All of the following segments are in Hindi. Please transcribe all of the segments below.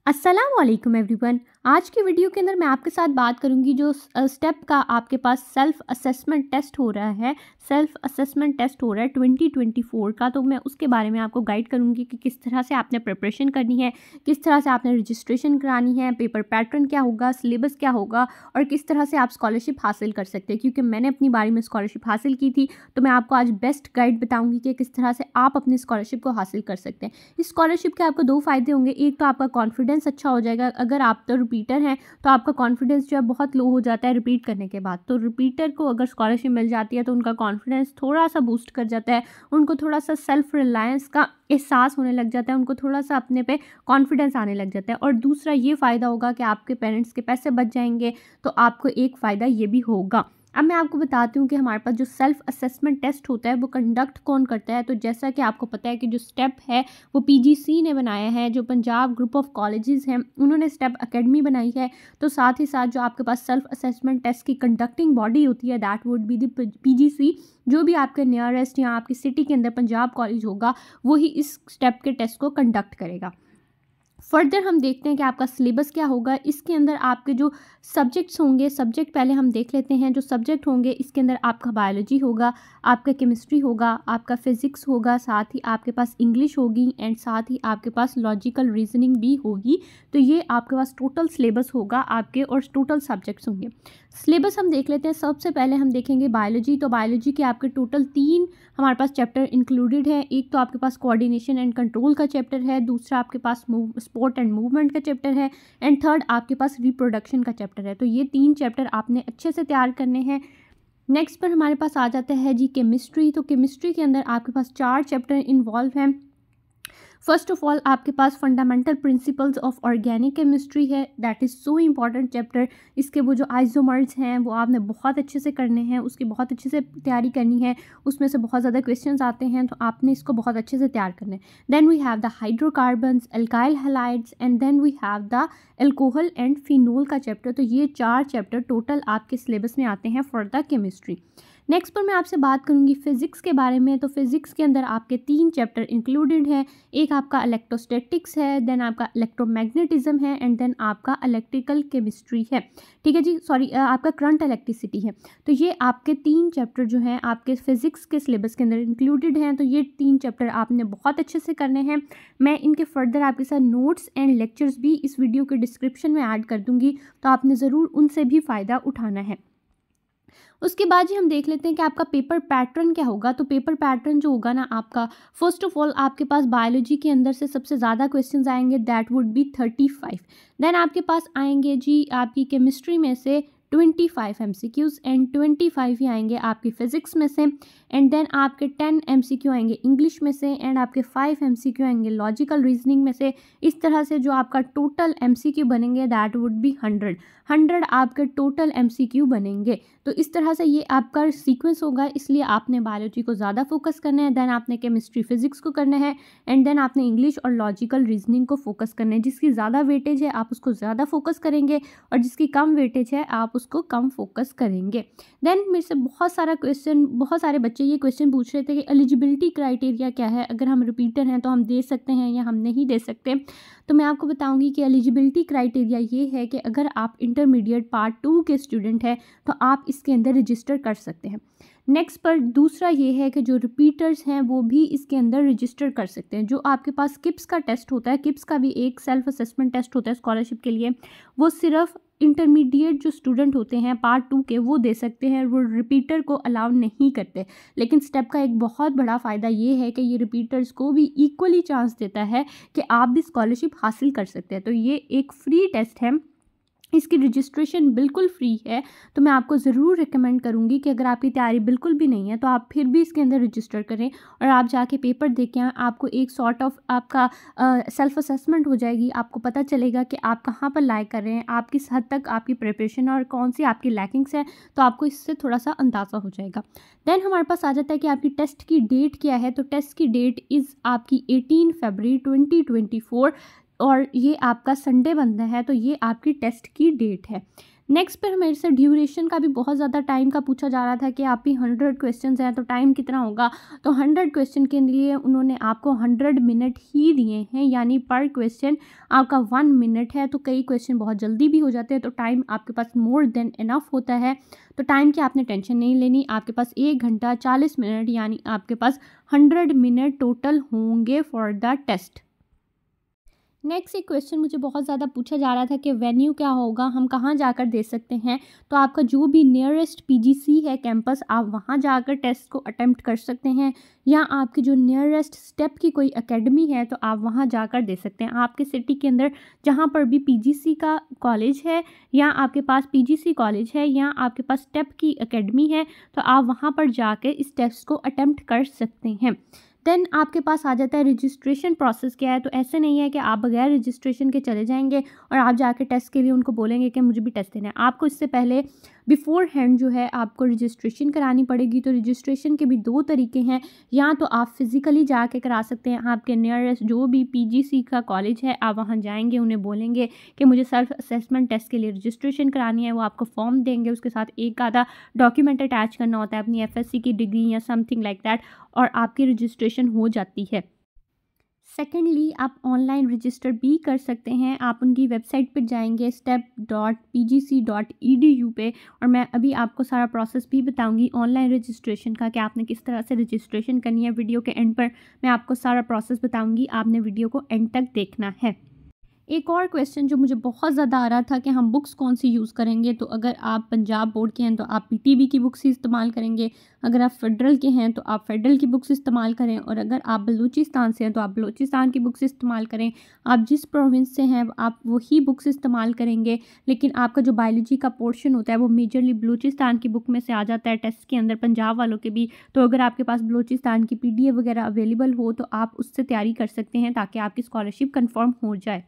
अस्सलामुअलैकुम एवरीवन। आज की वीडियो के अंदर मैं आपके साथ बात करूंगी जो स्टेप का आपके पास सेल्फ असेसमेंट टेस्ट हो रहा है। 2024 का, तो मैं उसके बारे में आपको गाइड करूंगी कि किस तरह से आपने प्रिपरेशन करनी है, किस तरह से आपने रजिस्ट्रेशन करानी है, पेपर पैटर्न क्या होगा, सिलेबस क्या होगा और किस तरह से आप स्कॉलरशिप हासिल कर सकते हैं। क्योंकि मैंने अपनी बारी में स्कॉलरशिप हासिल की थी, तो मैं आपको आज बेस्ट गाइड बताऊँगी कि किस तरह से आप अपनी स्कॉलरशिप को हासिल कर सकते हैं। इस स्कॉलरशिप के आपको 2 फ़ायदे होंगे। एक तो आपका कॉन्फिडेंस अच्छा हो जाएगा। अगर आप तो रिपीटर हैं तो आपका कॉन्फिडेंस जो है बहुत लो हो जाता है रिपीट करने के बाद। तो रिपीटर को अगर स्कॉलरशिप मिल जाती है तो उनका कॉन्फिडेंस थोड़ा सा बूस्ट कर जाता है, उनको थोड़ा सा सेल्फ रिलायंस का एहसास होने लग जाता है, उनको थोड़ा सा अपने पे कॉन्फिडेंस आने लग जाता है। और दूसरा ये फ़ायदा होगा कि आपके पेरेंट्स के पैसे बच जाएंगे, तो आपको एक फ़ायदा ये भी होगा। अब मैं आपको बताती हूँ कि हमारे पास जो सेल्फ असेसमेंट टेस्ट होता है वो कंडक्ट कौन करता है। तो जैसा कि आपको पता है कि जो स्टेप है वो पीजीसी ने बनाया है, जो पंजाब ग्रुप ऑफ कॉलेजेस हैं उन्होंने स्टेप एकेडमी बनाई है। तो साथ ही साथ जो आपके पास सेल्फ असेसमेंट टेस्ट की कंडक्टिंग बॉडी होती है that would be the PGC. जो भी आपके नियरेस्ट या आपकी सिटी के अंदर पंजाब कॉलेज होगा वही इस स्टेप के टेस्ट को कंडक्ट करेगा। फर्दर हम देखते हैं कि आपका सिलेबस क्या होगा। इसके अंदर आपके जो सब्जेक्ट्स होंगे, सब्जेक्ट पहले हम देख लेते हैं। जो सब्जेक्ट होंगे इसके अंदर आपका बायोलॉजी होगा, आपका केमिस्ट्री होगा, आपका फिज़िक्स होगा, साथ ही आपके पास इंग्लिश होगी एंड साथ ही आपके पास लॉजिकल रीजनिंग भी होगी। तो ये आपके पास टोटल सिलेबस होगा आपके और टोटल सब्जेक्ट्स होंगे। सिलेबस हम देख लेते हैं। सबसे पहले हम देखेंगे बायोलॉजी। तो बायोलॉजी के आपके टोटल 3 हमारे पास चैप्टर इंक्लूडेड है। एक तो आपके पास कोऑर्डिनेशन एंड कंट्रोल का चैप्टर है, दूसरा आपके पास स्पोर्ट एंड मूवमेंट का चैप्टर है एंड थर्ड आपके पास रिप्रोडक्शन का चैप्टर है। तो ये 3 चैप्टर आपने अच्छे से तैयार करने हैं। नेक्स्ट पर हमारे पास आ जाता है जी केमिस्ट्री। तो केमिस्ट्री के अंदर आपके पास 4 चैप्टर इन्वॉल्व हैं। फर्स्ट ऑफ ऑल आपके पास fundamental principles of organic chemistry है, that is so important chapter. इसके वो जो आइसोमर्स हैं वो आपने बहुत अच्छे से करने हैं, उसकी बहुत अच्छे से तैयारी करनी है। उसमें से बहुत ज़्यादा क्वेश्चंस आते हैं तो आपने इसको बहुत अच्छे से तैयार करना है। Then we have the hydrocarbons, alkyl halides and then we have the alcohol and phenol का चैप्टर। तो ये 4 चैप्टर टोटल आपके सिलेबस में आते हैं फॉर द केमिस्ट्री। नेक्स्ट पर मैं आपसे बात करूंगी फिजिक्स के बारे में। तो फिजिक्स के अंदर आपके 3 चैप्टर इंक्लूडेड हैं। एक आपका इलेक्ट्रोस्टैटिक्स है, देन आपका इलेक्ट्रोमैग्नेटिज्म है एंड देन आपका इलेक्ट्रिकल केमिस्ट्री है। ठीक है जी, सॉरी आपका करंट इलेक्ट्रिसिटी है। तो ये आपके 3 चैप्टर जो हैं आपके फिजिक्स के सिलेबस के अंदर इंक्लूडेड हैं। तो ये 3 चैप्टर आपने बहुत अच्छे से करने हैं। मैं इनके फर्दर आपके साथ नोट्स एंड लेक्चर्स भी इस वीडियो के डिस्क्रिप्शन में ऐड कर दूंगी, तो आपने ज़रूर उनसे भी फ़ायदा उठाना है। उसके बाद ही हम देख लेते हैं कि आपका पेपर पैटर्न क्या होगा। तो पेपर पैटर्न जो होगा ना आपका, फर्स्ट ऑफ ऑल आपके पास बायोलॉजी के अंदर से सबसे ज़्यादा क्वेश्चंस आएंगे, दैट वुड बी 35। देन आपके पास आएंगे जी आपकी केमिस्ट्री में से 25 MCQs एंड 25 ही आएंगे आपकी फ़िज़िक्स में से एंड देन आपके 10 MCQ आएंगे इंग्लिश में से एंड आपके 5 MCQ आएंगे लॉजिकल रीजनिंग में से। इस तरह से जो आपका टोटल MCQ बनेंगे दैट वुड बी 100 आपके टोटल MCQ बनेंगे। तो इस तरह से ये आपका सीक्वेंस होगा, इसलिए आपने बायोलॉजी को ज़्यादा फोकस करना है, देन आपने केमिस्ट्री फिजिक्स को करना है एंड देन आपने इंग्लिश और लॉजिकल रीजनिंग को फोकस करना है। जिसकी ज़्यादा वेटेज है आप उसको ज़्यादा फोकस करेंगे और जिसकी कम वेटेज है आप उसको कम फोकस करेंगे। देन मेरे से बहुत सारे बच्चे ये क्वेश्चन पूछ रहे थे कि एलिजिबिलिटी क्राइटेरिया क्या है, अगर हम रिपीटर हैं तो हम दे सकते हैं या हम नहीं दे सकते। तो मैं आपको बताऊंगी कि एलिजिबिलिटी क्राइटेरिया ये है कि अगर आप इंटरमीडिएट पार्ट 2 के स्टूडेंट हैं तो आप इसके अंदर रजिस्टर कर सकते हैं। नेक्स्ट पर दूसरा ये है कि जो रिपीटर्स हैं वो भी इसके अंदर रजिस्टर कर सकते हैं। जो आपके पास किप्स का टेस्ट होता है, किप्स का भी एक सेल्फ असेसमेंट टेस्ट होता है स्कॉलरशिप के लिए, वो सिर्फ इंटरमीडिएट जो स्टूडेंट होते हैं पार्ट 2 के वो दे सकते हैं, वो रिपीटर को अलाउ नहीं करते। लेकिन स्टेप का एक बहुत बड़ा फ़ायदा ये है कि ये रिपीटर्स को भी इक्वली चांस देता है कि आप भी स्कॉलरशिप हासिल कर सकते हैं। तो ये एक फ्री टेस्ट है, इसकी रजिस्ट्रेशन बिल्कुल फ्री है। तो मैं आपको ज़रूर रिकमेंड करूँगी कि अगर आपकी तैयारी बिल्कुल भी नहीं है तो आप फिर भी इसके अंदर रजिस्टर करें और आप जाके पेपर दे के आएँ। आपको एक सॉर्ट ऑफ आपका सेल्फ असेसमेंट हो जाएगी, आपको पता चलेगा कि आप कहाँ पर लायक कर रहे हैं, आप किस हद तक आपकी प्रिपरेशन और कौन सी आपकी लैकिंग्स है, तो आपको इससे थोड़ा सा अंदाज़ा हो जाएगा। देन हमारे पास आ जाता है कि आपकी टेस्ट की डेट क्या है। तो टेस्ट की डेट इज़ आपकी 18 फरवरी 2024 और ये आपका संडे बनता है, तो ये आपकी टेस्ट की डेट है। नेक्स्ट पर मेरे से ड्यूरेशन का भी बहुत ज़्यादा टाइम का पूछा जा रहा था कि आपकी 100 क्वेश्चंस हैं तो टाइम कितना होगा। तो 100 क्वेश्चन के लिए उन्होंने आपको 100 मिनट ही दिए हैं, यानी पर क्वेश्चन आपका 1 मिनट है। तो कई क्वेश्चन बहुत जल्दी भी हो जाते हैं, तो टाइम आपके पास मोर देन इनफ होता है। तो टाइम की आपने टेंशन नहीं लेनी, आपके पास 1 घंटा 40 मिनट यानी आपके पास 100 मिनट टोटल होंगे फॉर द टेस्ट। नेक्स्ट एक क्वेश्चन मुझे बहुत ज़्यादा पूछा जा रहा था कि वेन्यू क्या होगा, हम कहाँ जाकर दे सकते हैं। तो आपका जो भी नियरेस्ट पीजीसी है कैंपस, आप वहाँ जाकर टेस्ट को अटेम्प्ट कर सकते हैं, या आपकी जो नियरेस्ट स्टेप की कोई एकेडमी है तो आप वहाँ जाकर दे सकते हैं। आपके सिटी के अंदर जहाँ पर भी पीजीसी का कॉलेज है, या आपके पास पीजीसी कॉलेज है, या आपके पास स्टेप की एकेडमी है, तो आप वहाँ पर जाकर इस टेस्ट को अटेम्प्ट कर सकते हैं। देन आपके पास आ जाता है रजिस्ट्रेशन प्रोसेस क्या है। तो ऐसे नहीं है कि आप बगैर रजिस्ट्रेशन के चले जाएंगे और आप जाके टेस्ट के लिए उनको बोलेंगे कि मुझे भी टेस्ट देना है। आपको इससे पहले बिफोर हैंड जो है आपको रजिस्ट्रेशन करानी पड़ेगी। तो रजिस्ट्रेशन के भी 2 तरीके हैं, या तो आप फिज़िकली जाके करा सकते हैं, आपके नियरेस्ट जो भी पीजीसी का कॉलेज है आप वहाँ जाएंगे, उन्हें बोलेंगे कि मुझे सेल्फ असेसमेंट टेस्ट के लिए रजिस्ट्रेशन करानी है, वो आपको फॉर्म देंगे, उसके साथ एक आधा डॉक्यूमेंट अटैच करना होता है, अपनी एफएससी की डिग्री या समथिंग लाइक दैट, और आपकी रजिस्ट्रेशन हो जाती है। सेकेंडली आप ऑनलाइन रजिस्टर भी कर सकते हैं। आप उनकी वेबसाइट पर जाएंगे step.pgc.edu पे, और मैं अभी आपको सारा प्रोसेस भी बताऊंगी ऑनलाइन रजिस्ट्रेशन का कि आपने किस तरह से रजिस्ट्रेशन करनी है। वीडियो के एंड पर मैं आपको सारा प्रोसेस बताऊंगी, आपने वीडियो को एंड तक देखना है। एक और क्वेश्चन जो मुझे बहुत ज़्यादा आ रहा था कि हम बुक्स कौन सी यूज़ करेंगे। तो अगर आप पंजाब बोर्ड के हैं तो आप पीटीबी की बुक्स ही इस्तेमाल करेंगे, अगर आप फेडरल के हैं तो आप फेडरल की बुक्स इस्तेमाल करें, और अगर आप बलूचिस्तान से हैं तो आप बलूचिस्तान की बुक्स इस्तेमाल करें। आप जिस प्रोविंस से हैं आप वही बुक्स इस्तेमाल करेंगे, लेकिन आपका जो बायोलॉजी का पोर्शन होता है वो मेजरली बलूचिस्तान की बुक में से आ जाता है टेस्ट के अंदर, पंजाब वालों के भी। तो अगर आपके पास बलूचिस्तान की पीडीएफ वगैरह अवेलेबल हो तो आप उससे तैयारी कर सकते हैं ताकि आपकी स्कॉलरशिप कन्फर्म हो जाए।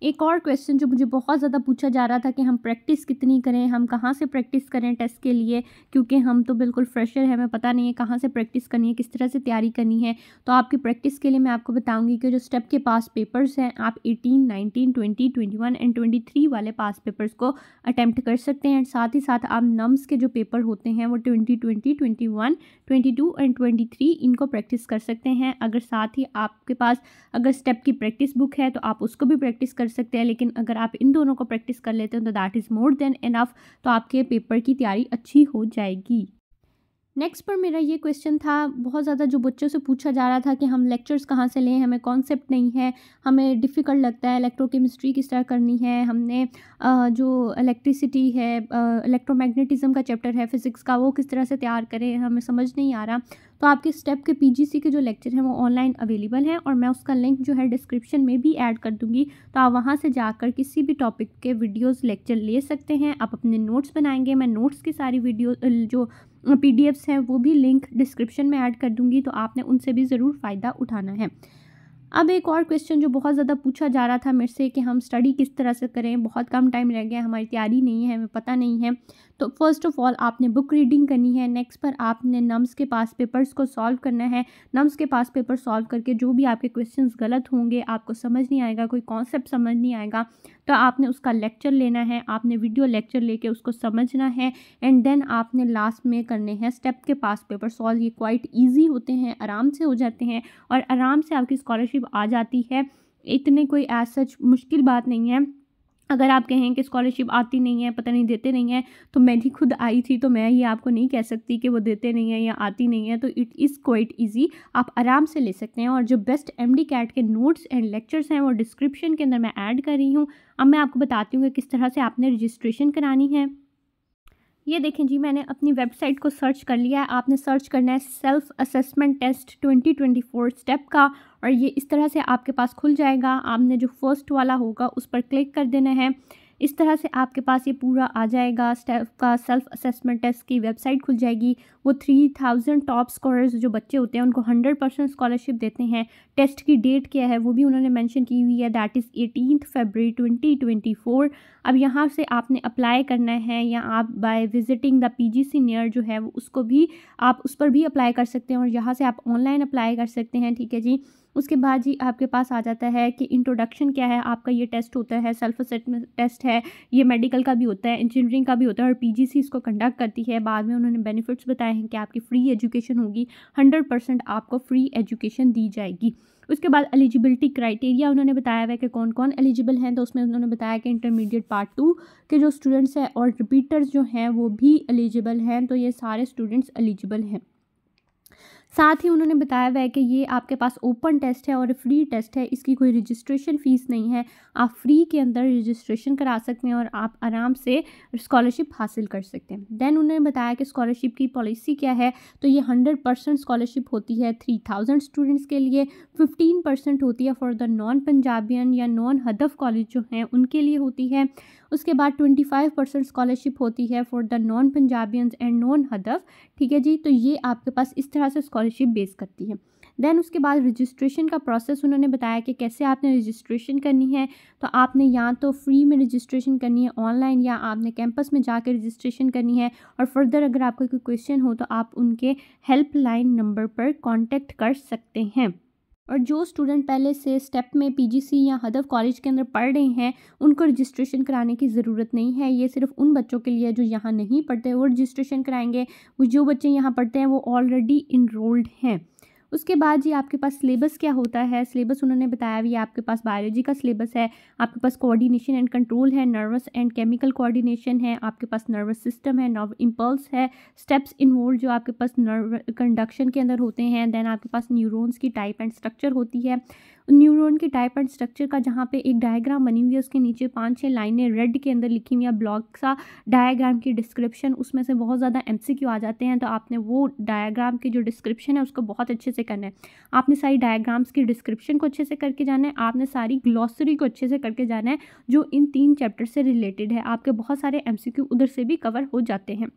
एक और क्वेश्चन जो मुझे बहुत ज़्यादा पूछा जा रहा था कि हम प्रैक्टिस कितनी करें, हम कहाँ से प्रैक्टिस करें टेस्ट के लिए, क्योंकि हम तो बिल्कुल फ्रेशर हैं, हमें पता नहीं है कहाँ से प्रैक्टिस करनी है, किस तरह से तैयारी करनी है। तो आपकी प्रैक्टिस के लिए मैं आपको बताऊंगी कि जो स्टेप के पास पेपर्स हैं आप 18, 19, 20, 21 एंड 23 वाले पास पेपर्स को अटैम्प्ट कर सकते हैं। साथ ही साथ आप नम्स के जो पेपर होते हैं वो 20, 21, 22 एंड 23 इनको प्रैक्टिस कर सकते हैं। अगर साथ ही आपके पास अगर स्टेप की प्रैक्टिस बुक है तो आप उसको भी प्रैक्टिस कर सकते हैं, लेकिन अगर आप इन दोनों को प्रैक्टिस कर लेते हैं तो that is more than enough, तो आपके पेपर की तैयारी अच्छी हो जाएगी। नेक्स्ट पर मेरा ये क्वेश्चन था बहुत ज़्यादा जो बच्चों से पूछा जा रहा था कि हम लेक्चर्स कहाँ से लें, हमें कॉन्सेप्ट नहीं है, हमें डिफ़िकल्ट लगता है, इलेक्ट्रोकेमिस्ट्री किस तरह करनी है, हमने जो इलेक्ट्रिसिटी है, इलेक्ट्रोमैग्नेटिज्म का चैप्टर है फिज़िक्स का, वो किस तरह से तैयार करें, हमें समझ नहीं आ रहा। तो आपके स्टेप के पीजीसी के जो लेक्चर हैं वो ऑनलाइन अवेलेबल हैं, और मैं उसका लिंक जो है डिस्क्रिप्शन में भी ऐड कर दूँगी। तो आप वहाँ से जाकर किसी भी टॉपिक के वीडियोज़ लेक्चर ले सकते हैं। आप अपने नोट्स बनाएंगे, मैं नोट्स की सारी वीडियो जो पीडीएफ्स हैं वो भी लिंक डिस्क्रिप्शन में ऐड कर दूंगी, तो आपने उनसे भी ज़रूर फ़ायदा उठाना है। अब एक और क्वेश्चन जो बहुत ज़्यादा पूछा जा रहा था मेरे से कि हम स्टडी किस तरह से करें, बहुत कम टाइम रह गया, हमारी तैयारी नहीं है, हमें पता नहीं है। तो फर्स्ट ऑफ ऑल आपने बुक रीडिंग करनी है। नेक्स्ट पर आपने नम्स के पास पेपर्स को सॉल्व करना है। नम्स के पास पेपर सॉल्व करके जो भी आपके क्वेश्चंस गलत होंगे, आपको समझ नहीं आएगा, कोई कॉन्सेप्ट समझ नहीं आएगा, तो आपने उसका लेक्चर लेना है, आपने वीडियो लेक्चर लेके उसको समझना है, एंड देन आपने लास्ट में करने हैं स्टेप के पास पेपर सॉल्व। ये क्वाइट ईजी होते हैं, आराम से हो जाते हैं, और आराम से आपकी स्कॉलरशिप आ जाती है। इतने कोई एज सच मुश्किल बात नहीं है। अगर आप कहें कि स्कॉलरशिप आती नहीं है, पता नहीं देते नहीं है, तो मैं भी खुद आई थी, तो मैं ये आपको नहीं कह सकती कि वो देते नहीं है या आती नहीं है। तो इट इज़ क्वाइट ईजी, आप आराम से ले सकते हैं। और जो बेस्ट एमडी कैट के नोट्स एंड लेक्चर्स हैं वो डिस्क्रिप्शन के अंदर मैं ऐड कर रही हूँ। अब मैं आपको बताती हूँ कि किस तरह से आपने रजिस्ट्रेशन करानी है। ये देखें जी, मैंने अपनी वेबसाइट को सर्च कर लिया है। आपने सर्च करना है सेल्फ असेसमेंट टेस्ट 2024 स्टेप का, और ये इस तरह से आपके पास खुल जाएगा। आपने जो फर्स्ट वाला होगा उस पर क्लिक कर देना है। इस तरह से आपके पास ये पूरा आ जाएगा। स्टेप का सेल्फ असेसमेंट टेस्ट की वेबसाइट खुल जाएगी। वो 3000 टॉप स्कोरर्स जो बच्चे होते हैं उनको 100% स्कॉलरशिप देते हैं। टेस्ट की डेट क्या है वो भी उन्होंने मेंशन की हुई है, दैट इज़ 18 फरवरी 2024। अब यहाँ से आपने अप्लाई करना है, या आप by visiting the PGC near जो है वो उसको भी आप उस पर भी अप्लाई कर सकते हैं, और यहाँ से आप ऑनलाइन अप्लाई कर सकते हैं। ठीक है जी। उसके बाद जी आपके पास आ जाता है कि इंट्रोडक्शन क्या है आपका। ये टेस्ट होता है, सेल्फ असेसमेंट टेस्ट है, ये मेडिकल का भी होता है, इंजीनियरिंग का भी होता है और पीजीसी इसको कंडक्ट करती है। बाद में उन्होंने बेनिफिट्स बताए हैं कि आपकी फ्री एजुकेशन होगी, 100% आपको फ्री एजुकेशन दी जाएगी। उसके बाद एलिजिबिलिटी क्राइटेरिया उन्होंने बताया हुआ है कि कौन कौन एलिजिबल हैं। तो उसमें उन्होंने बताया कि इंटरमीडिएट पार्ट 2 के जो स्टूडेंट्स हैं और रिपीटर्स जो हैं वो भी एलिजिबल हैं। तो ये सारे स्टूडेंट्स एलिजिबल हैं। साथ ही उन्होंने बताया हुआ है कि ये आपके पास ओपन टेस्ट है और फ्री टेस्ट है, इसकी कोई रजिस्ट्रेशन फ़ीस नहीं है। आप फ्री के अंदर रजिस्ट्रेशन करा सकते हैं और आप आराम से स्कॉलरशिप हासिल कर सकते हैं। देन उन्होंने बताया कि स्कॉलरशिप की पॉलिसी क्या है। तो ये 100% स्कॉलरशिप होती है 3000 स्टूडेंट्स के लिए, 15% होती है फॉर द नॉन पंजाबियन या नॉन हदफ कॉलेज जो हैं उनके लिए होती है। उसके बाद 25% स्कॉलरशिप होती है for the non Punjabians and non हदफ। ठीक है जी, तो ये आपके पास इस तरह से स्कॉलरशिप बेस करती है। देन उसके बाद रजिस्ट्रेशन का प्रोसेस उन्होंने बताया कि कैसे आपने रजिस्ट्रेशन करनी है। तो आपने या तो फ्री में रजिस्ट्रेशन करनी है ऑनलाइन, या आपने कैंपस में जाकर रजिस्ट्रेशन करनी है। और फर्दर अगर आपका कोई क्वेश्चन हो तो आप उनके हेल्पलाइन नंबर पर कांटेक्ट कर सकते हैं। और जो स्टूडेंट पहले से स्टेप में पीजीसी या हदफ कॉलेज के अंदर पढ़ रहे हैं उनको रजिस्ट्रेशन कराने की ज़रूरत नहीं है। ये सिर्फ उन बच्चों के लिए जो यहाँ नहीं पढ़ते वो रजिस्ट्रेशन कराएंगे। वो जो बच्चे यहाँ पढ़ते हैं वो ऑलरेडी इनरोल्ड हैं। उसके बाद जी आपके पास सिलेबस क्या होता है। सिलेबस उन्होंने बताया भी, आपके पास बायोलॉजी का सिलेबस है, आपके पास कोऑर्डिनेशन एंड कंट्रोल है, नर्वस एंड केमिकल कोऑर्डिनेशन है, आपके पास नर्वस सिस्टम है, नर्व इम्पल्स है, स्टेप्स इन्वॉल्व जो आपके पास नर्व कंडक्शन के अंदर होते हैं। देन आपके पास न्यूरॉन्स की टाइप एंड स्ट्रक्चर होती है। न्यूरॉन की टाइप एंड स्ट्रक्चर का जहाँ पे एक डायग्राम बनी हुई है उसके नीचे 5-6 लाइनें रेड के अंदर लिखी हुई है, ब्लॉक सा डायग्राम की डिस्क्रिप्शन, उसमें से बहुत ज़्यादा एमसीक्यू आ जाते हैं। तो आपने वो डायग्राम की जो डिस्क्रिप्शन है उसको बहुत अच्छे से करना है। आपने सारी डायग्राम्स की डिस्क्रिप्शन को अच्छे से करके जाना है, आपने सारी ग्लॉसरी को अच्छे से करके जाना है जो इन 3 चैप्टर से रिलेटेड है। आपके बहुत सारे एमसीक्यू उधर से भी कवर हो जाते हैं।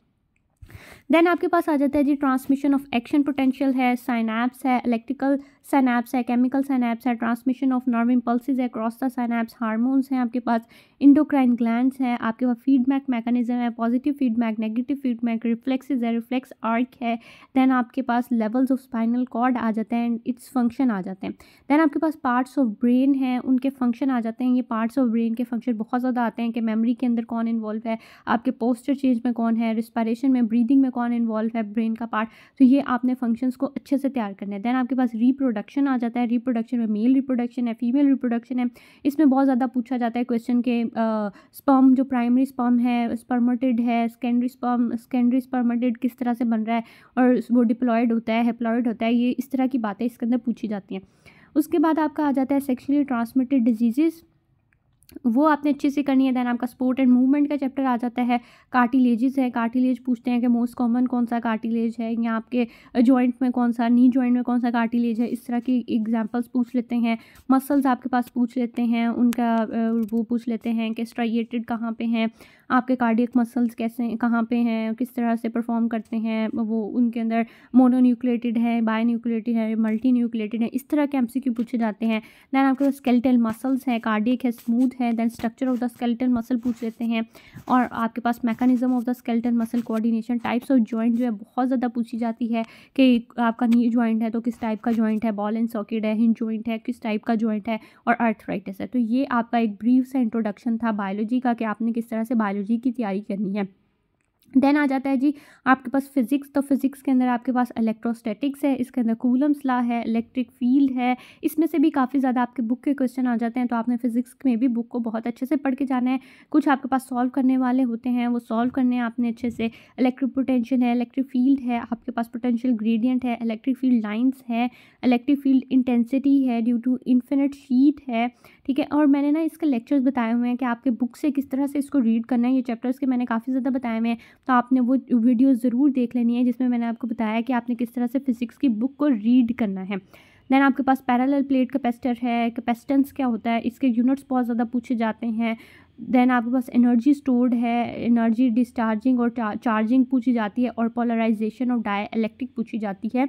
देन आपके पास आ जाता है जी ट्रांसमिशन ऑफ एक्शन पोटेंशियल है, साइनैप्स है, इलेक्ट्रिकल साइनैप्स है, केमिकल साइनैप्स है, ट्रांसमिशन ऑफ नर्व इम्पल्सेस है, क्रॉस द साइनैप्स, हार्मोन्स हैं आपके पास, इंडोक्राइन ग्लैंड्स हैं आपके पास, फीडबैक मैकेनिज्म है, positive feedback, negative feedback, reflexes है, रिफ्लेक्स आर्क है। देन आपके पास लेवल्स ऑफ स्पाइनल कॉर्ड आ जाते हैं, इट्स फंक्शन आ जाते हैं। देन आपके पास पार्ट्स ऑफ ब्रेन हैं, उनके फंक्शन आ जाते हैं। ये पार्ट्स ऑफ ब्रेन के फंक्शन बहुत ज़्यादा आते हैं कि मेमोरी के अंदर कौन इन्वॉल्व है, आपके पोस्चर चेंज में कौन है, रिस्पायरेशन में, ब्रीदिंग में कौन इन्वॉल्व है, ब्रेन का पार्ट। तो ये आपने फंक्शंस को अच्छे से तैयार करना है। देन आपके पास रिप्रोडक्शन आ जाता है। रिप्रोडक्शन में मेल रिप्रोडक्शन है, फीमेल रिप्रोडक्शन है। इसमें बहुत ज़्यादा पूछा जाता है क्वेश्चन के स्पर्म जो प्राइमरी स्पर्म है, स्पर्मेटिड है, सेकेंडरी स्पर्मेटिड किस तरह से बन रहा है और वो डिप्लॉयड होता है, हैप्लॉयड होता है, ये इस तरह की बातें इसके अंदर पूछी जाती हैं। उसके बाद आपका आ जाता है सेक्शुअली ट्रांसमिटेड डिजीज़, वो आपने अच्छे से करनी है। देन आपका स्पोर्ट एंड मूवमेंट का चैप्टर आ जाता है। कार्टिलेजेस है, कार्टिलेज पूछते हैं कि मोस्ट कॉमन कौन सा कार्टिलेज है, या आपके जॉइंट में कौन सा, नी जॉइंट में कौन सा कार्टिलेज है, इस तरह की एग्जांपल्स पूछ लेते हैं। मसल्स आपके पास पूछ लेते हैं, उनका वो पूछ लेते हैं कि स्ट्राइएटेड कहाँ पे हैं, आपके कार्डियक मसल्स कैसे कहाँ पे हैं, किस तरह से परफॉर्म करते हैं, वो उनके अंदर मोनोन्यूक्लिएटेड है, बायोन्यूक्लिएटेड है, मल्टी न्यूक्लिएटेड है, इस तरह के एमसीक्यू पूछे जाते हैं। देन आपके पास स्केलेटल मसल्स है, कार्डियक है, स्मूथ है। Then structure of the skeletal muscle पूछ लेते हैं। और आपके पास mechanism of the skeletal muscle coordination, types of joint जो है बहुत ज़्यादा पूछी जाती है कि आपका नी जॉइंट है तो किस टाइप का जॉइंट है, बॉल एंड सॉकेट है, हिंज जॉइंट है किस टाइप का जॉइंट है, और आर्थराइटिस है। तो ये आपका एक ब्रीफ सा इंट्रोडक्शन था बायोलॉजी का कि आपने किस तरह से बायोलॉजी की तैयारी करनी है। देन आ जाता है जी आपके पास फिजिक्स। तो फिजिक्स के अंदर आपके पास इलेक्ट्रोस्टैटिक्स है, इसके अंदर कूलम्स लॉ है, इलेक्ट्रिक फील्ड है। इसमें से भी काफ़ी ज़्यादा आपके बुक के क्वेश्चन आ जाते हैं। तो आपने फिजिक्स में भी बुक को बहुत अच्छे से पढ़ के जाना है। कुछ आपके पास सॉल्व करने वाले होते हैं, वो सॉल्व करने हैं आपने अच्छे से। इलेक्ट्रिक पोटेंशियल है, इलेक्ट्रिक फील्ड है, आपके पास पोटेंशियल ग्रेडियंट है, इलेक्ट्रिक फील्ड लाइन्स है, इलेक्ट्रिक फील्ड इंटेंसिटी है ड्यू टू इन्फिनिट शीट है। ठीक है, और मैंने ना इसके लेक्चर्स बताए हुए हैं कि आपके बुक से किस तरह से इसको रीड करना है। ये चैप्टर्स के मैंने काफ़ी ज़्यादा बताए हुए हैं, तो आपने वो वीडियो ज़रूर देख लेनी है जिसमें मैंने आपको बताया कि आपने किस तरह से फिजिक्स की बुक को रीड करना है। देन आपके पास पैरेलल प्लेट कैपेसिटर है, कैपेसिटेंस क्या होता है, इसके यूनिट्स बहुत ज़्यादा पूछे जाते हैं। देन आपके पास एनर्जी स्टोर्ड है, एनर्जी डिस्चार्जिंग और चार्जिंग पूछी जाती है, और पोलराइजेशन और डाई इलेक्ट्रिक पूछी जाती है।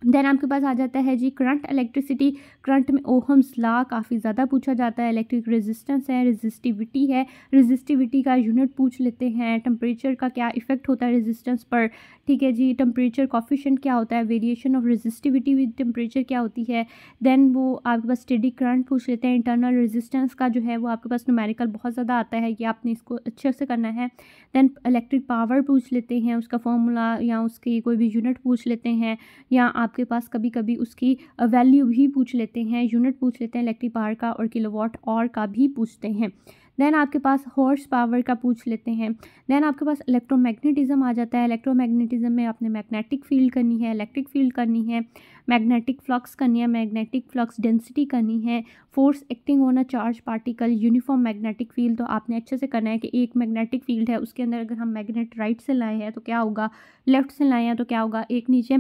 देन आपके पास आ जाता है जी करंट इलेक्ट्रिसिटी। करंट में ओहम्स लॉ काफ़ी ज़्यादा पूछा जाता है। इलेक्ट्रिक रेजिस्टेंस है, रेजिस्टिविटी है, रेजिस्टिविटी का यूनिट पूछ लेते हैं। टेम्परेचर का क्या इफेक्ट होता है रेजिस्टेंस पर, ठीक है जी। टेम्परेचर कॉफिशिएंट क्या होता है, variation of resistivity with temperature क्या होती है। देन वो आपके पास स्टेडी करंट पूछ लेते हैं। इंटरनल रेजिस्टेंस का जो है वो आपके पास न्यूमेरिकल बहुत ज़्यादा आता है, कि आपने इसको अच्छे से करना है। देन इलेक्ट्रिक पावर पूछ लेते हैं, उसका फॉर्मूला या उसकी कोई भी यूनिट पूछ लेते हैं, या आपके पास कभी कभी उसकी वैल्यू भी पूछ लेते हैं, यूनिट पूछ लेते हैं इलेक्ट्रिक पावर का, और किलोवाट आवर का भी पूछते हैं। देन आपके पास हॉर्स पावर का पूछ लेते हैं। देन आपके पास इलेक्ट्रोमैग्नेटिज्म आ जाता है। इलेक्ट्रोमैग्नेटिज्म में आपने मैग्नेटिक फील्ड करनी है, इलेक्ट्रिक फील्ड करनी है, मैग्नेटिक फ्लक्स करनी है, मैग्नेटिक फ्लक्स डेंसिटी करनी है, force acting on a charge particle, uniform magnetic field. तो आपने अच्छे से करना है कि एक मैग्नेटिक फील्ड है, उसके अंदर अगर हम मैग्नेट राइट से लाए हैं तो क्या होगा, लेफ्ट से लाए हैं तो क्या होगा। एक नीचे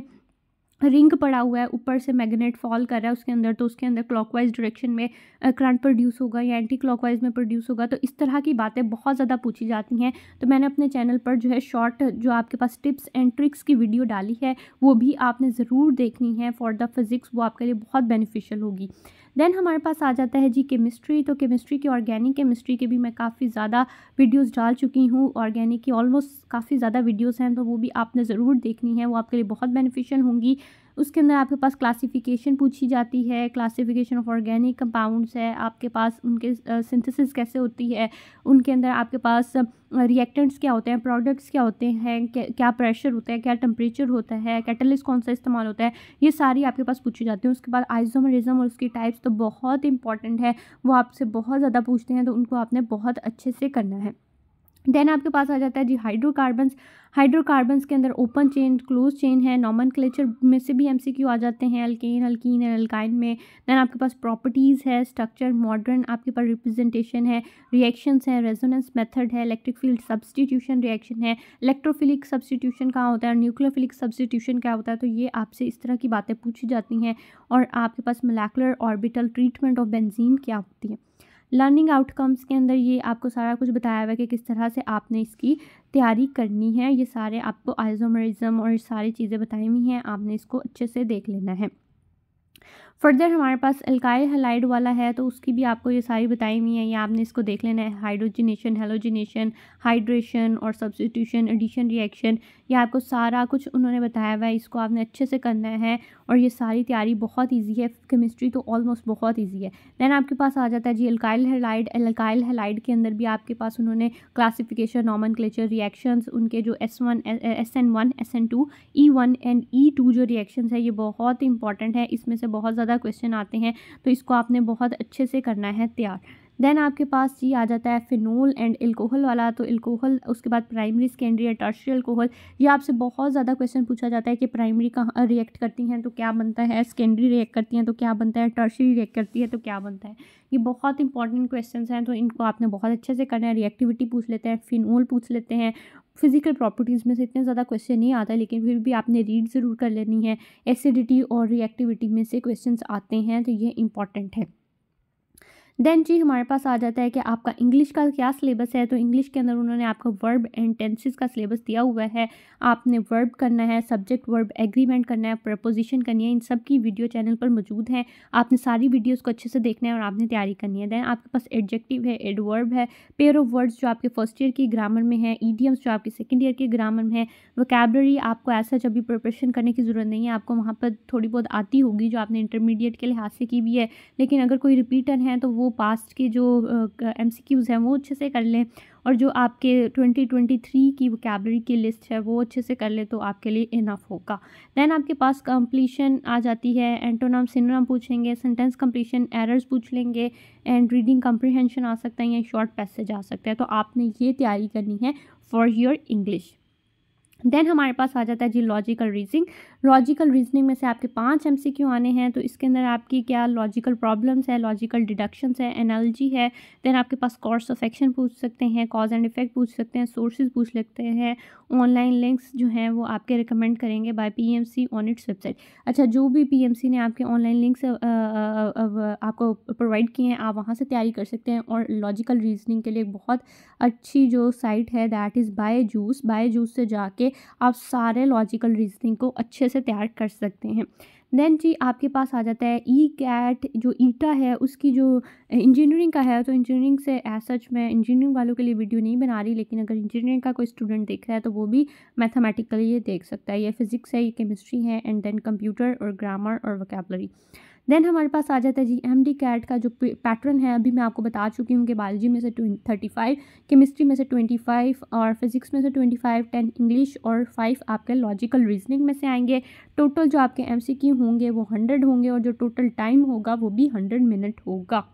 रिंग पड़ा हुआ है, ऊपर से मैग्नेट फॉल कर रहा है उसके अंदर, तो उसके अंदर क्लॉकवाइज डायरेक्शन में करंट प्रोड्यूस होगा या एंटी क्लॉकवाइज में प्रोड्यूस होगा। तो इस तरह की बातें बहुत ज़्यादा पूछी जाती हैं। तो मैंने अपने चैनल पर जो है शॉर्ट जो आपके पास टिप्स एंड ट्रिक्स की वीडियो डाली है, वो भी आपने ज़रूर देखनी है फॉर द फिज़िक्स, वो आपके लिए बहुत बेनिफिशियल होगी। देन हमारे पास आ जाता है जी केमिस्ट्री। तो केमिस्ट्री की, ऑर्गेनिक केमिस्ट्री के भी मैं काफ़ी ज़्यादा वीडियोस डाल चुकी हूँ। ऑर्गेनिक की ऑलमोस्ट काफ़ी ज़्यादा वीडियोस हैं, तो वो भी आपने ज़रूर देखनी है, वो आपके लिए बहुत बेनिफिशियल होंगी। उसके अंदर आपके पास क्लासिफिकेशन पूछी जाती है, क्लासिफिकेशन ऑफ ऑर्गेनिक कंपाउंड्स है, आपके पास उनके सिंथेसिस कैसे होती है, उनके अंदर आपके पास रिएक्टेंट्स क्या होते हैं, प्रोडक्ट्स क्या होते हैं, क्या प्रेशर होता है, क्या टेम्परेचर होता है, कैटलिस्ट कौन सा इस्तेमाल होता है, ये सारी आपके पास पूछी जाती है। उसके बाद आइसोमरिज्म और उसकी टाइप्स तो बहुत इंपॉर्टेंट है, वो आपसे बहुत ज़्यादा पूछते हैं, तो उनको आपने बहुत अच्छे से करना है। देन आपके पास आ जाता है जी हाइड्रोकार्बन्स। हाइड्रोकार्बन्स के अंदर ओपन चेन, क्लोज चेन है, नॉमेनक्लेचर में से भी एमसीक्यू आ जाते हैं, अल्केन, अल्कीन एंड अल्काइन में। देन आपके पास प्रॉपर्टीज़ है, स्ट्रक्चर, मॉडर्न आपके पास रिप्रेजेंटेशन है, रिएक्शंस है, रेजोनेंस मेथड है, इलेक्ट्रिक फील्ड सब्सटीट्यूशन रिएक्शन है, इलेक्ट्रोफिलिक सब्सटीट्यूशन कहाँ होता है, न्यूक्लियोफिलिक सब्सटीट्यूशन क्या होता है। तो ये आपसे इस तरह की बातें पूछी जाती हैं। और आपके पास molecular orbital treatment of benzene क्या होती है। लर्निंग आउटकम्स के अंदर ये आपको सारा कुछ बताया हुआ है कि किस तरह से आपने इसकी तैयारी करनी है। ये सारे आपको आइसोमरिज्म और सारी चीज़ें बताई हुई हैं, आपने इसको अच्छे से देख लेना है। फर्दर हमारे पास एल्काइल हैलाइड वाला है, तो उसकी भी आपको ये सारी बताई हुई हैं, ये आपने इसको देख लेना है। हाइड्रोजनेशन, हेलोजनेशन, हाइड्रेशन और सब्स्टिट्यूशन, एडिशन रिएक्शन, ये आपको सारा कुछ उन्होंने बताया हुआ है, इसको आपने अच्छे से करना है। और ये सारी तैयारी बहुत ईजी है, केमिस्ट्री तो ऑलमोस्ट बहुत ईजी है। देन आपके पास आ जाता है जी एल्काइल हैलाइड। एल्काइल हैलाइड के अंदर भी आपके पास उन्होंने क्लासिफिकेशन, नॉमेनक्लेचर, रिएक्शंस, उनके जो SN1, SN2, E1 and E2 जो रिएक्शंस है, ये बहुत इंपॉर्टेंट है, इसमें से बहुत ज़्यादा क्वेश्चन आते हैं, तो इसको आपने बहुत अच्छे से करना है तैयार। देन आपके पास जी आ जाता है फिनोल एंड एल्कोहल वाला। तो एल्कोहल, उसके बाद प्राइमरी, सेकेंडरी या टर्शियरी एल्कोहल, ये आपसे बहुत ज़्यादा क्वेश्चन पूछा जाता है कि प्राइमरी कहाँ रिएक्ट करती हैं तो क्या बनता है, सेकेंडरी रिएक्ट करती हैं तो क्या बनता है, टर्शियरी रिएक्ट करती है तो क्या बनता है। ये बहुत इंपॉर्टेंट क्वेश्चन हैं, तो इनको आपने बहुत अच्छे से करना है। रिएक्टिविटी पूछ लेते हैं, फिनोल पूछ लेते हैं। फिजिकल प्रॉपर्टीज़ में से इतने ज़्यादा क्वेश्चन नहीं आता, लेकिन फिर भी आपने रीड ज़रूर कर लेनी है। एसिडिटी और रिएक्टिविटी में से क्वेश्चंस आते हैं, तो ये इंपॉर्टेंट है। देन जी हमारे पास आ जाता है कि आपका इंग्लिश का क्या सिलेबस है। तो इंग्लिश के अंदर उन्होंने आपको वर्ब एंड टेंसेस का सिलेबस दिया हुआ है। आपने वर्ब करना है, सब्जेक्ट वर्ब एग्रीमेंट करना है, प्रपोजिशन करनी है, इन सब की वीडियो चैनल पर मौजूद है। आपने सारी वीडियोस को अच्छे से देखना है और आपने तैयारी करनी है। देन आपके पास एडजेक्टिव है, एडवर्ब है, पेयर ऑफ वर्ड्स जो आपके फर्स्ट ईयर की ग्रामर में है, ईडियम्स जो आपके सेकेंड ईयर की ग्रामर में है, वोकैबुलरी आपको ऐसा जब भी प्रिपरेशन करने की ज़रूरत नहीं है, आपको वहाँ पर थोड़ी बहुत आती होगी जो आपने इंटरमीडिएट के लिहाज से की भी है। लेकिन अगर कोई रिपीटर हैं तो वो पास्ट के जो MCQs हैं वो अच्छे से कर लें, और जो आपके 2023 की वोकैबुलरी की लिस्ट है वो अच्छे से कर ले, तो आपके लिए इनफ होगा। देन आपके पास कंप्लीशन आ जाती है, एंटोनम, सिनोनिम पूछेंगे, सेंटेंस कंप्लीशन, एरर्स पूछ लेंगे, एंड रीडिंग कम्प्रीहेंशन आ सकता है, या शॉर्ट पैसेज आ सकता है। तो आपने ये तैयारी करनी है फॉर योर इंग्लिश। देन हमारे पास आ जाता है जी लॉजिकल रीजनिंग। लॉजिकल रीजनिंग में से आपके 5 MCQ आने हैं, तो इसके अंदर आपकी क्या लॉजिकल प्रॉब्लम्स है, लॉजिकल डिडक्शंस है, एनालॉजी है। देन आपके पास कोर्स ऑफ एक्शन पूछ सकते हैं, कॉज एंड इफेक्ट पूछ सकते हैं, सोर्सेज पूछ सकते हैं, ऑनलाइन लिंक्स जो हैं वो आपके रिकमेंड करेंगे by PMC on its website. अच्छा, जो भी PMC ने आपके ऑनलाइन लिंक्स आपको प्रोवाइड किए हैं, आप वहाँ से तैयारी कर सकते हैं। और लॉजिकल रीजनिंग के लिए बहुत अच्छी जो साइट है दैट इज़ बायजूस। बायजूस से जाके आप सारे लॉजिकल रीजनिंग को अच्छे से तैयार कर सकते हैं। देन जी आपके पास आ जाता है ई कैट, जो ईटा है उसकी जो इंजीनियरिंग का है। तो इंजीनियरिंग से एज सच मैं इंजीनियरिंग वालों के लिए वीडियो नहीं बना रही, लेकिन अगर इंजीनियरिंग का कोई स्टूडेंट देख रहा है तो वो भी मैथमेटिकली ये देख सकता है। ये फिजिक्स है, ये केमिस्ट्री है, एंड देन कंप्यूटर और ग्रामर और वोकैबुलरी। देन हमारे पास आ जाता है जी एम डी कैट का जो पैटर्न है। अभी मैं आपको बता चुकी हूँ कि बायोलॉजी में से 35, केमिस्ट्री में से 25 और फिजिक्स में से 25, 10 इंग्लिश और 5 आपके लॉजिकल रीजनिंग में से आएंगे। टोटल जो आपके एमसीक्यू होंगे वो 100 होंगे और जो टोटल टाइम होगा वो भी 100 मिनट होगा।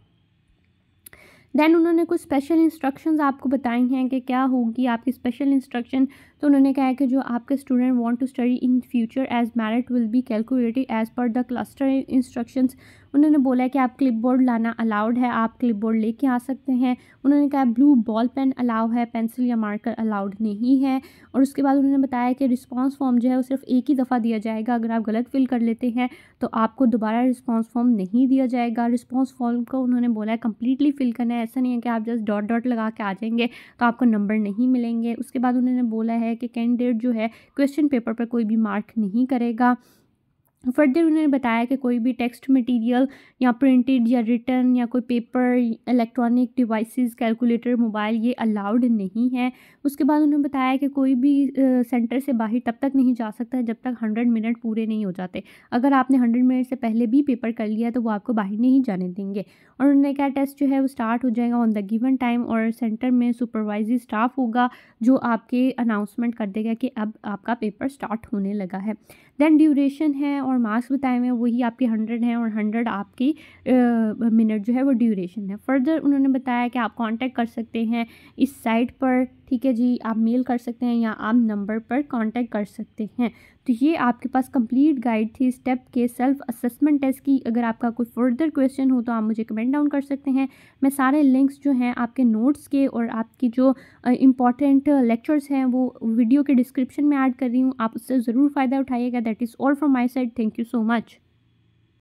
देन उन्होंने कुछ स्पेशल इंस्ट्रक्शंस आपको बताई हैं कि क्या होगी आपकी स्पेशल इंस्ट्रक्शन। तो उन्होंने कहा है कि जो आपके student want to study in future as merit will be calculated as per the cluster instructions. उन्होंने बोला है कि आप क्लिपबोर्ड लाना अलाउड है, आप क्लिपबोर्ड लेके आ सकते हैं। उन्होंने कहा ब्लू बॉल पेन अलाउ है, पेंसिल या मार्कर अलाउड नहीं है। और उसके बाद उन्होंने बताया कि रिस्पांस फॉर्म जो है वो सिर्फ एक ही दफ़ा दिया जाएगा। अगर आप गलत फिल कर लेते हैं तो आपको दोबारा रिस्पांस फॉर्म नहीं दिया जाएगा। रिस्पांस फॉर्म को उन्होंने बोला है कम्प्लीटली फिल करना है, ऐसा नहीं है कि आप जस्ट डॉट डॉट लगा के आ जाएंगे तो आपको नंबर नहीं मिलेंगे। उसके बाद उन्होंने बोला है कि कैंडिडेट जो है क्वेश्चन पेपर पर कोई भी मार्क नहीं करेगा। फर्दर उन्होंने बताया कि कोई भी टेक्स्ट मटेरियल या प्रिंटेड या रिटन या कोई paper, electronic devices, calculator, mobile ये अलाउड नहीं है। उसके बाद उन्होंने बताया कि कोई भी सेंटर से बाहर तब तक नहीं जा सकता जब तक 100 मिनट पूरे नहीं हो जाते। अगर आपने 100 मिनट से पहले भी पेपर कर लिया तो वो आपको बाहर नहीं जाने देंगे। और उन्होंने कहा टेस्ट जो है वो स्टार्ट हो जाएगा ऑन द गिवन टाइम और सेंटर में सुपरवाइजरी स्टाफ होगा जो आपके अनाउंसमेंट कर देगा कि अब आपका पेपर स्टार्ट होने लगा है। देन ड्यूरेशन है और मार्क्स बताए हुए हैं वही आपके 100 हैं और 100 आपकी मिनट जो है वो ड्यूरेशन है। फर्दर उन्होंने बताया कि आप कांटेक्ट कर सकते हैं इस साइट पर, ठीक है जी, आप मेल कर सकते हैं या आप नंबर पर कांटेक्ट कर सकते हैं। तो ये आपके पास कंप्लीट गाइड थी स्टेप के सेल्फ असेसमेंट टेस्ट की। अगर आपका कोई फर्दर क्वेश्चन हो तो आप मुझे कमेंट डाउन कर सकते हैं। मैं सारे लिंक्स जो हैं आपके नोट्स के और आपकी जो इम्पॉर्टेंट लेक्चर्स हैं वो वीडियो के डिस्क्रिप्शन में ऐड कर रही हूँ, आप उससे ज़रूर फ़ायदा उठाइएगा। That is all from my side, thank you so much.